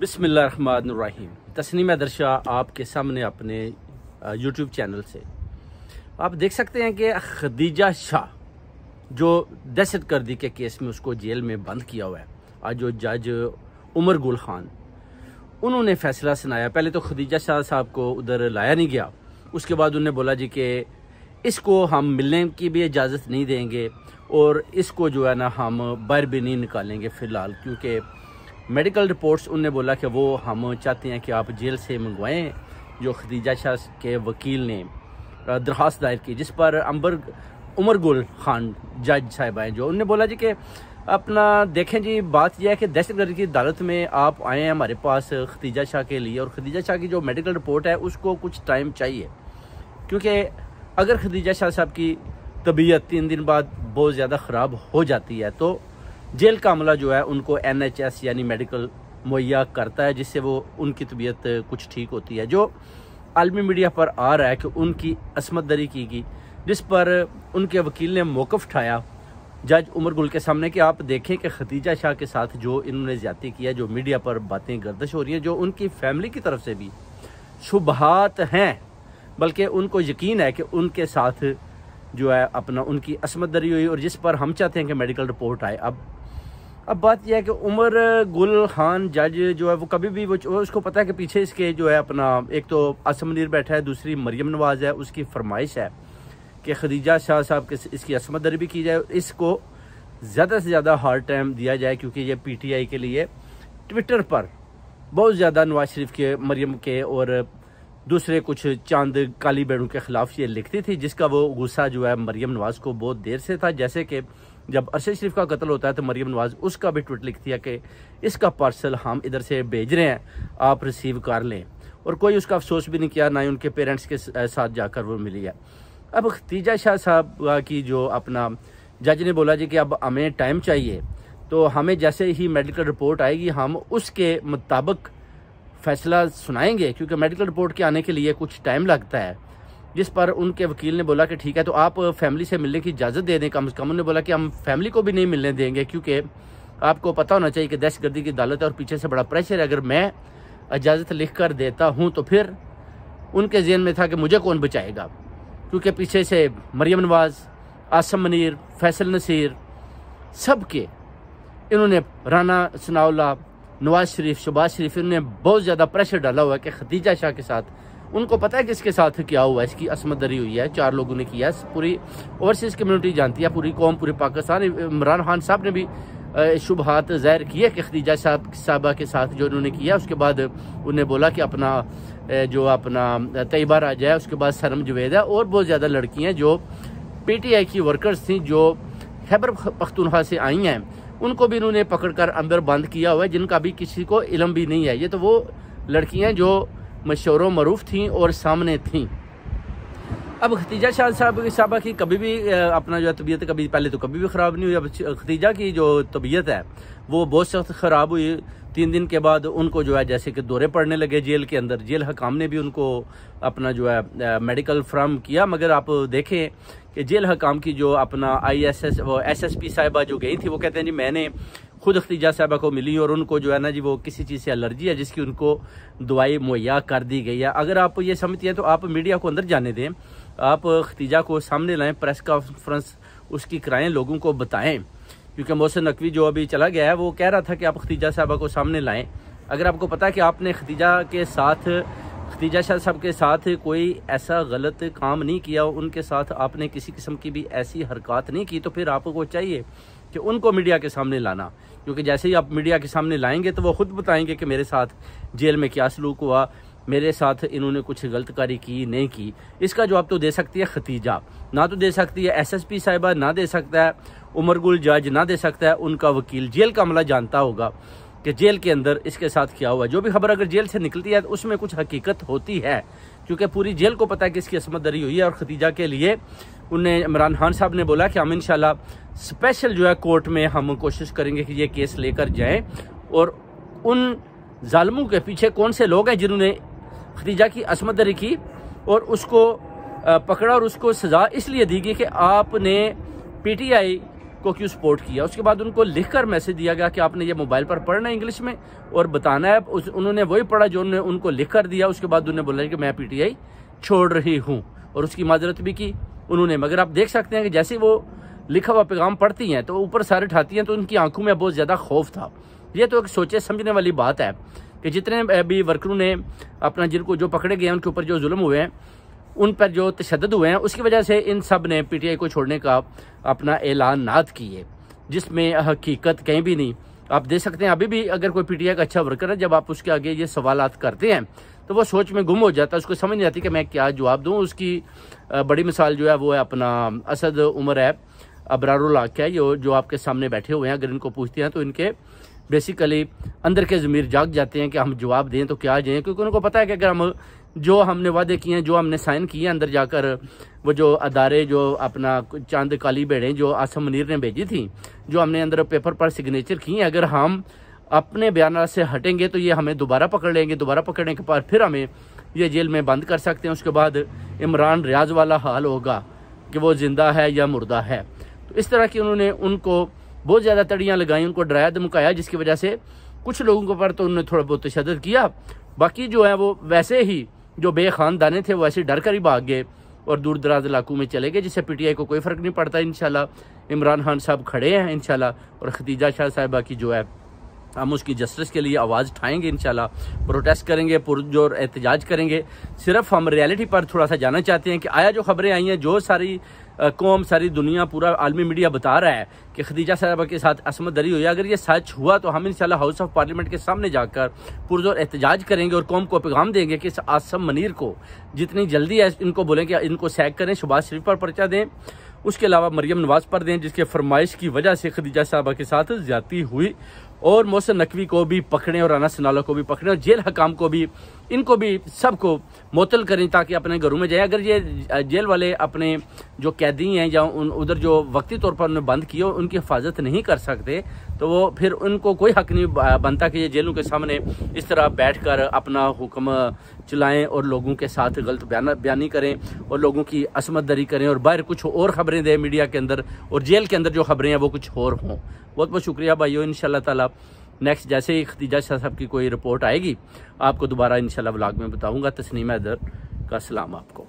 बिस्मिल्लाहिर्रहमानिर्रहीम। तस्नीम दर्शा आपके सामने अपने यूट्यूब चैनल से आप देख सकते हैं कि खदीजा शाह जो दहशत गर्दी के केस में उसको जेल में बंद किया हुआ है, आज जो जज उमर गुल खान उन्होंने फैसला सुनाया। पहले तो खदीजा शाह साहब को उधर लाया नहीं गया, उसके बाद उन्होंने बोला जी कि इसको हम मिलने की भी इजाज़त नहीं देंगे और इसको जो है ना हम बाहर भी नहीं निकालेंगे फ़िलहाल, क्योंकि मेडिकल रिपोर्ट्स उनने बोला कि वो हम चाहते हैं कि आप जेल से मंगवाएं। जो खदीजा शाह के वकील ने दरख्वास्त दायर की जिस पर उमर गुल खान जज साहब आए, जो उनने बोला जी कि अपना देखें जी, बात यह है कि दहशतगर्दी की अदालत में आप आए हैं हमारे पास खदीजा शाह के लिए, और खदीजा शाह की जो मेडिकल रिपोर्ट है उसको कुछ टाइम चाहिए, क्योंकि अगर खदीजा शाह साहब की तबीयत 3 दिन बाद बहुत ज़्यादा ख़राब हो जाती है तो जेल का अमला जो है उनको NHS यानी मेडिकल मुहैया करता है, जिससे वो उनकी तबीयत कुछ ठीक होती है। जो आलमी मीडिया पर आ रहा है कि उनकी असमत दरी की गई, जिस पर उनके वकील ने मौक़िफ़ उठाया जज उमर गुल के सामने कि आप देखें कि खदीजा शाह के साथ जो इन्होंने ज़्यादती किया, जो मीडिया पर बातें गर्दिश हो रही हैं, जो उनकी फैमिली की तरफ से भी शुबहात हैं, बल्कि उनको यकीन है कि उनके साथ जो है अपना उनकी असमत दरी हुई, और जिस पर हम चाहते हैं कि मेडिकल रिपोर्ट आए। अब बात यह है कि उमर गुल खान जज जो है वो कभी भी वो उसको पता है कि पीछे इसके जो है अपना एक तो आसिम मुनीर बैठा है, दूसरी मरियम नवाज़ है, उसकी फरमाइश है कि खदीजा शाह साहब के इसकी असमत दरी भी की जाए, इसको ज़्यादा से ज़्यादा हार्ड टाइम दिया जाए, क्योंकि ये PTI के लिए ट्विटर पर बहुत ज़्यादा नवाज शरीफ के, मरियम के और दूसरे कुछ चांद काली बेड़ों के ख़िलाफ़ ये लिखती थी, जिसका वो गुस्सा जो है मरियम नवाज़ को बहुत देर से था। जैसे कि जब अरशद शरीफ का कत्ल होता है तो मरियम नवाज़ उसका भी ट्वीट लिखती है कि इसका पार्सल हम इधर से भेज रहे हैं, आप रिसीव कर लें, और कोई उसका अफसोस भी नहीं किया, ना ही उनके पेरेंट्स के साथ जाकर वो मिली है। अब खदीजा शाह साहब की जो अपना जज ने बोला जी कि अब हमें टाइम चाहिए, तो हमें जैसे ही मेडिकल रिपोर्ट आएगी हम उसके मुताबिक फैसला सुनाएंगे, क्योंकि मेडिकल रिपोर्ट के आने के लिए कुछ टाइम लगता है। जिस पर उनके वकील ने बोला कि ठीक है, तो आप फैमिली से मिलने की इजाज़त दे दें कम से कम। उन्होंने बोला कि हम फैमिली को भी नहीं मिलने देंगे, क्योंकि आपको पता होना चाहिए कि दहशतगर्दी की अदालत है और पीछे से बड़ा प्रेशर है। अगर मैं इजाज़त लिख कर देता हूँ तो फिर उनके ज़हन में था कि मुझे कौन बचाएगा, क्योंकि पीछे से मरियम नवाज़, आसिम मुनीर, फैसल नसीर, सब के इन्होंने राना सनाउल्लाह, नवाज शरीफ, शहबाज शरीफ, इन्होंने बहुत ज़्यादा प्रेशर डाला हुआ है कि खदीजा शाह के साथ उनको पता है कि इसके साथ क्या हुआ है, इसकी असमत दरी हुई है, 4 लोगों ने किया, पूरी ओवरसीज़ कम्युनिटी जानती है, पूरी कौम, पूरे पाकिस्तान। इमरान खान साहब ने भी शुबहात ज़ाहिर किए कि खदीजा साहबा के साथ जो उन्होंने किया। उसके बाद उन्हें बोला कि अपना जो अपना तैयबा राजा है, उसके बाद सरम जवेद है, और बहुत ज़्यादा लड़कियाँ जो PTI की वर्कर्स थी जो खैबर पख्तूनख्वा से आई हैं, उनको भी इन्होंने पकड़कर अंदर बंद किया हुआ है, जिनका भी किसी को इल्म भी नहीं है। ये तो वो लड़कियाँ जो मशहूर मरूफ थीं और सामने थीं। अब खदीजा शाह साहबा की कभी भी अपना जो है तबीयत कभी पहले तो कभी भी ख़राब नहीं हुई। अब खदीजा की जो तबीयत है वो बहुत सख्त ख़राब हुई। 3 दिन के बाद उनको जो है जैसे कि दौरे पड़ने लगे जेल के अंदर। जेल हकाम ने भी उनको अपना जो है मेडिकल फ्राहम किया, मगर आप देखें कि जेल हकाम की जो अपना ISS वो SSP साहिबा जो गई थी, वो कहते हैं जी मैंने खुद खदीजा साहिबा को मिली और उनको जो है ना जी वो किसी चीज़ से एलर्जी है जिसकी उनको दवाई मुहैया कर दी गई है। अगर आप ये समझती हैं तो आप मीडिया को अंदर जाने दें, आप खदीजा को सामने लाएं, प्रेस कॉन्फ्रेंस उसकी कराएं, लोगों को बताएं, क्योंकि मोहसिन नकवी जो अभी चला गया है वो कह रहा था कि आप खदीजा साहिबा को सामने लाएं। अगर आपको पता है कि आपने खदीजा शाह साहब के साथ कोई ऐसा गलत काम नहीं किया, उनके साथ आपने किसी किस्म की भी ऐसी हरकत नहीं की, तो फिर आपको चाहिए कि उनको मीडिया के सामने लाना, क्योंकि जैसे ही आप मीडिया के सामने लाएंगे तो वो खुद बताएंगे कि मेरे साथ जेल में क्या सलूक हुआ, मेरे साथ इन्होंने कुछ गलतकारी की नहीं की। इसका जवाब तो दे सकती है खदीजा, ना तो दे सकती है SSP साहिबा, ना दे सकता है उमर गुल जज, ना दे सकता है उनका वकील। जेल का अमला जानता होगा कि जेल के अंदर इसके साथ क्या हुआ। जो भी खबर अगर जेल से निकलती है तो उसमें कुछ हकीकत होती है, क्योंकि पूरी जेल को पता है कि इसकी असमत दरी हुई है। और खदीजा के लिए उन्हें इमरान खान साहब ने बोला कि हम इंशाल्लाह स्पेशल जो है कोर्ट में हम कोशिश करेंगे कि ये केस लेकर जाएं, और उन जालिमों के पीछे कौन से लोग हैं जिन्होंने खदीजा की असमत दरी की और उसको पकड़ा और उसको सज़ा इसलिए दी गई कि आपने PTI को क्यों सपोर्ट किया। उसके बाद उनको लिखकर मैसेज दिया गया कि आपने ये मोबाइल पर पढ़ना है इंग्लिश में और बताना है। उन्होंने वही पढ़ा जो उनको लिख कर दिया। उसके बाद उन्होंने बोला कि मैं पीटीआई छोड़ रही हूँ और उसकी माजरत भी की उन्होंने। मगर आप देख सकते हैं कि जैसे वो लिखा हुआ पैगाम पढ़ती हैं तो ऊपर सारे उठाती हैं तो उनकी आंखों में बहुत ज़्यादा खौफ था। ये तो एक सोचे समझने वाली बात है कि जितने भी वर्करों ने अपना जिनको जो पकड़े गए हैं उनके ऊपर जो जुल्म हुए हैं, उन पर जो तशद्दुद हुए हैं, उसकी वजह से इन सब ने पीटीआई को छोड़ने का अपना ऐलान नात किए, जिसमें हकीकत कहीं भी नहीं। आप देख सकते हैं अभी भी अगर कोई पीटीआई का अच्छा वर्कर है, जब आप उसके आगे ये सवालात करते हैं तो वो सोच में गुम हो जाता है, उसको समझ नहीं आती कि मैं क्या जवाब दूँ। उसकी बड़ी मिसाल जो है वो है अपना असद उमर है, अबरारुल हक है, जो आपके सामने बैठे हुए हैं। अगर इनको पूछते हैं तो इनके बेसिकली अंदर के ज़मीर जाग जाते हैं कि हम जवाब दें तो क्या दें, क्योंकि उनको पता है कि अगर हम जो हमने वादे किए हैं, जो हमने साइन किए हैं अंदर जाकर, वो जो अदारे जो अपना चांद काली भेड़ें जो आसम मुनीर ने भेजी थी, जो हमने अंदर पेपर पर सिग्नेचर किए हैं, अगर हम अपने बयान से हटेंगे तो ये हमें दोबारा पकड़ लेंगे। दोबारा पकड़ने के बाद फिर हमें ये जेल में बंद कर सकते हैं। उसके बाद इमरान रियाज वाला हाल होगा कि वो जिंदा है या मुर्दा है। तो इस तरह की उन्होंने उनको बहुत ज़्यादा तड़ियाँ लगाई, उनको डराया धमकाया, जिसकी वजह से कुछ लोगों के ऊपर तो उन्होंने थोड़ा बहुत तशद्दुद किया। बाकी जो है वो वैसे ही जो बेखानदाने थे वो ऐसे डर कर ही भाग गए और दूर दराज इलाकों में चले गए, जिससे पीटीआई को कोई फ़र्क नहीं पड़ता। इंशाल्लाह इमरान खान साहब खड़े हैं इंशाल्लाह, और खदीजा शाह साहिबा की जो है हम उसकी जस्टिस के लिए आवाज़ उठाएंगे इंशाल्लाह, प्रोटेस्ट करेंगे, पुरजोर एहतजाज करेंगे। सिर्फ हम रियलिटी पर थोड़ा सा जानना चाहते हैं कि आया जो खबरें आई हैं, जो सारी कौम, सारी दुनिया, पूरा आलमी मीडिया बता रहा है कि खदीजा साहिबा के साथ असमत दरी हुई, अगर ये सच हुआ तो हम इंशाल्लाह हाउस ऑफ पार्लियामेंट के सामने जाकर पुरजोर एहतजाज करेंगे और कौम को पैगाम देंगे कि इस आसम मुनीर को जितनी जल्दी है इनको बोलें कि इनको सैक करें, शहबाज शरीफ पर पर्चा दें, उसके अलावा मरियम नवाज पर दें, जिसके फरमाइश की वजह से खदीजा साहिबा के साथ ज्यादती हुई, और मोहसिन नकवी को भी पकड़ें और अनस नाला को भी पकड़ें और जेल हकाम को भी, इनको भी सबको मुअत्तल करें ताकि अपने घरों में जाए। अगर ये जेल वाले अपने जो कैदी हैं या उधर जो वक्ती तौर पर उन्हें बंद किए उनकी हिफाजत नहीं कर सकते तो वो फिर उनको कोई हक नहीं बनता कि ये जेलों के सामने इस तरह बैठकर अपना हुक्म चलाएं और लोगों के साथ गलत बयानी करें और लोगों की असमत दरी करें और बाहर कुछ और खबरें दें मीडिया के अंदर, और जेल के अंदर जो खबरें हैं वो कुछ और हों। बहुत बहुत शुक्रिया भाइयों। इंशाल्लाह ताला नेक्स्ट जैसे ही खदीजा शाह साहब की कोई रिपोर्ट आएगी आपको दोबारा इंशाल्लाह व्लॉग में बताऊंगा। तस्नीम हैदर का सलाम आपको।